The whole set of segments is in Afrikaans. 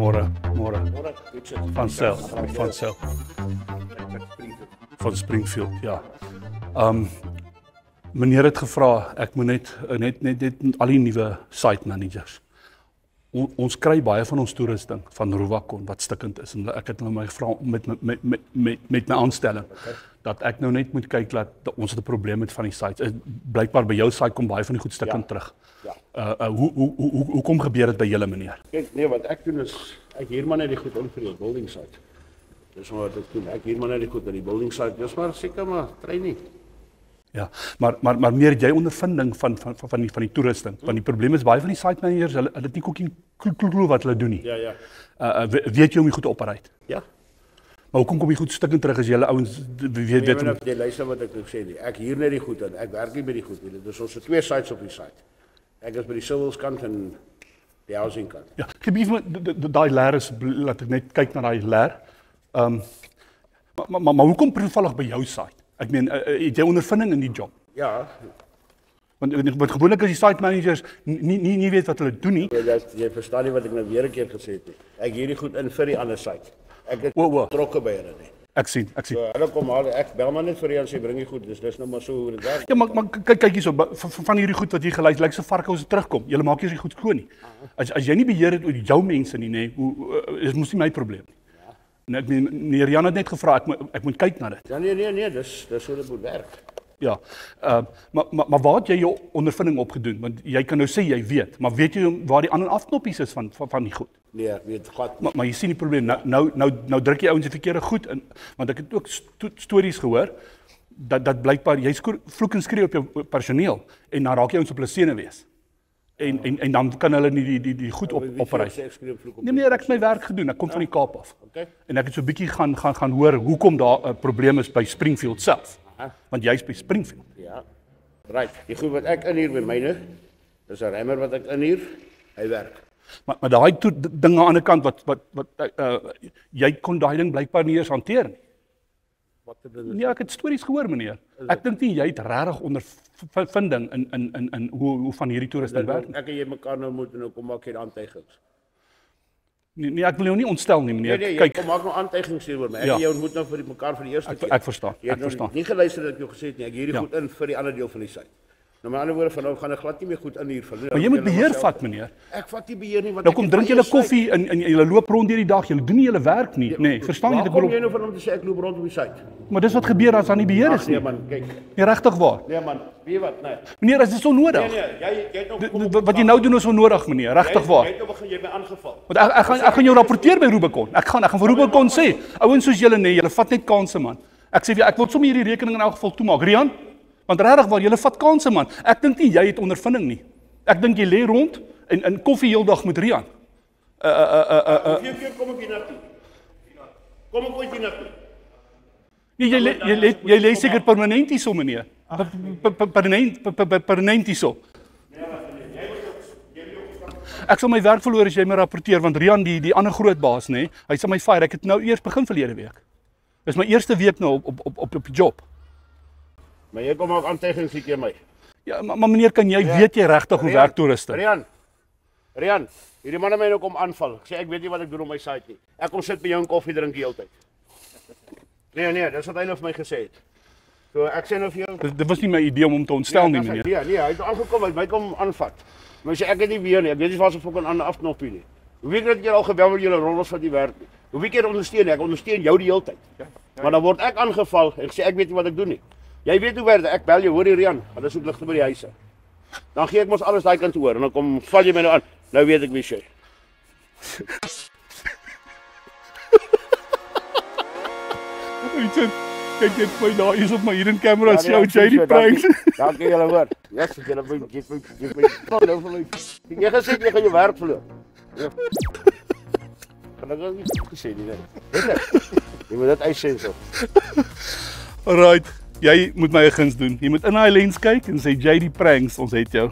Môre. Van Van Zyl. Van Springfield, ja. Meneer het gevra, ek moet net al die nuwe site managers. Ons kry baie van ons toerusting van Rubicon wat stikkend is en ek het nou my gevra met my aanstelling dat ek nou net moet kyk dat ons het 'n probleem met van die sites. Blykbaar by jou site kom baie van die goed stikkend terug. Ja. Hoekom gebeur dit by julle meneer? Kijk, nee, wat ek doen is, ek hier maar net die goed in vir die building site. Dis maar wat ek doen, ek hier maar net die goed in die building site, dis maar seker maar, try nie. Ja, maar meer jy ondervinding van die toerusting, want die probleem is baie van die site managers, hulle het nie klou wat hulle doen nie. Ja. Weet jy hoe om die goed te operate? Ja. Maar hoekom kom die goed stikkend terug as julle ouens weet Jy luister wat ek nou sê nie. Ek hier net die goed in. Ek werk nie by die goed nie. Dis ons het 2 sites op die site. Ek is by die civils kant en die housing kant. Ja, gebied me daai leer is laat ek net kyk na daai leer. Maar hoekom toevallig by jou site? Ek meen, het jy ondervinding in die job? Ja. Want gewoonlik as die site managers nie weet wat hulle doen nie. Jy verstaan nie wat ek nou weer 'n keer gesê het nie. Ek hierdie goed in vir die ander site. Ek het betrokke by hulle nie. Ek sien. So, hulle kom haal, ek bel maar net vir Rian sê bring die goed. Dis nou maar so hoe dit werk. Ja, maar kyk hierso, van hierdie goed wat jy gelys, lyk so varke as dit terugkom. Julle maak eers die goed skoon nie. As jy nie beheer het oor jou mense nie, nê, is mos nie my probleem nie. En ek meen, meneer Jan het net gevra ek moet kyk na dit. Ja, nee, dis hoe dit moet werk. Ja, maar waar het jy jou ondervinding opgedoen? Want jy kan nou sê jy weet, maar weet jy waar die ander afknoppies is van die goed? Nee, ek weet glad nie. Maar jy sien die probleem, nou druk jy ouens die verkeerde goed in, want ek het ook stories gehoor, dat blykbaar, jy vloek en skree op jou personeel, en dan raak jy ouens op hulle sene wees. En dan kan hulle nie die goed opreis. Nee meneer, ek het my werk gedoen, ek kom van die Kaap af. Okay. En ek het so 'n bietjie gaan hoor hoekom daar 'n probleem is by Springfield self. Want jy's by Springfield. Ja. Right. Die goed wat ek inhuur by myne, dis 'n remmer wat ek inhuur, hy werk. Maar daai ding aan die ander kant wat jy kon daai ding blykbaar nie eens hanteer nie. Wat het dit? Nee, ek het stories gehoor meneer. Ek dink nie jy het regtig ondervinding in hoe van hierdie toerusting werk nie. Ek en jy mekaar nou moet en nou kom maak jy aantuigings. Nee, ek wil jou nie ontstel nie meneer. Nee, kyk, kom maak nou aantuigings hieroor, maar ek en jy ontmoet nou vir mekaar vir die eerste keer. Ek verstaan. Jy het nou nie geluister dat ek jou gesê het nie. Ek hierdie goed in vir die ander deel van die site. Nou met ander woorde van nou gaan ek glad nie meer goed in hier vir. Maar jy moet beheer vat meneer. Ek vat nie beheer nie want nou kom drink julle koffie en julle loop rond hierdie dag, julle doen nie julle werk nie. Nee, verstaan jy dit? Kom jy nou van hom te sê ek loop rond op die site? Maar dis wat gebeur as daar nie beheer is nie. Nee man, kyk. Nee, regtig waar. Nee man, weet wat, nee. Meneer, is dit so nodig? Nee, jy het nou wat jy nou doen is onnodig meneer, regtig waar. Jy het nou begin jy my aangeval. Want ek gaan jou rapporteer by Rubicon. Ek gaan vir Rubicon sê, ouens soos julle nee, julle vat net kansse man. Ek sê vir ek wil sommer hierdie rekening in elk geval toemaak. Rian, want regtig waar, julle vat kansse man. Ek dink nie jy het ondervinding nie. Ek dink jy lê rond en koffie heeldag met Rian. Hoeveel keer kom ek hier naartoe? Kom ek ooit hier naartoe? Jy lê seker permanent hierso meneer. Permanent hierso. Ek sal my werk verloor as jy my rapporteer want Rian die ander groot baas nê, hy sal my fire. Ek het nou eers begin verlede week. Dis my eerste week nou op die job. Maar jy kom ook aantuigings hier my. Ja, maar meneer, kan jy weet jy regtig hoe werk toeriste? Rian, hierdie man het my nou kom aanval. Ek sê ek weet nie wat ek doen op my site nie. Ek kom sit by jou en koffie drink die hele tyd. Nee, dis wat hy nou vir my gesê het. So ek sê nou vir jou. Dit was nie my idee om hom te ontstel nie meneer. Nee, hy het aangekom, hy het my kom aanvat. Maar sê ek het nie weer nie. Ek weet nie wat se fucking ander afknoppie nie. Hoe weet jy al gebel met julle rollers wat nie werk nie? Hoe keer ondersteun ek? Ek ondersteun jou die hele tyd. Maar dan word ek aangeval en ek sê ek weet nie wat ek doen nie. Jy weet hoe werk, ek bel jou, hoor die Rian, want dis ook ligte by die huise. Dan gee ek mos alles daai kant hoor en dan kom val jy my nou aan. Nou weet ek wie jy. Kyk net my daar is op my hidden camera show JD Pranks. Dankie julle hoor. Yes, julle moet gee my nou vir my. Jy gesê jy gaan jou werk verloor. Kan ek nie gesê nie. Weet jy? Jy moet dit uitsien so. Alright. Jy moet my 'n guns doen. Jy moet in daai lens kyk en sê JD Pranks, ons het jou.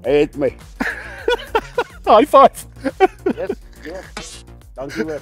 Hy het my. High five. Yes. Dankie hoor.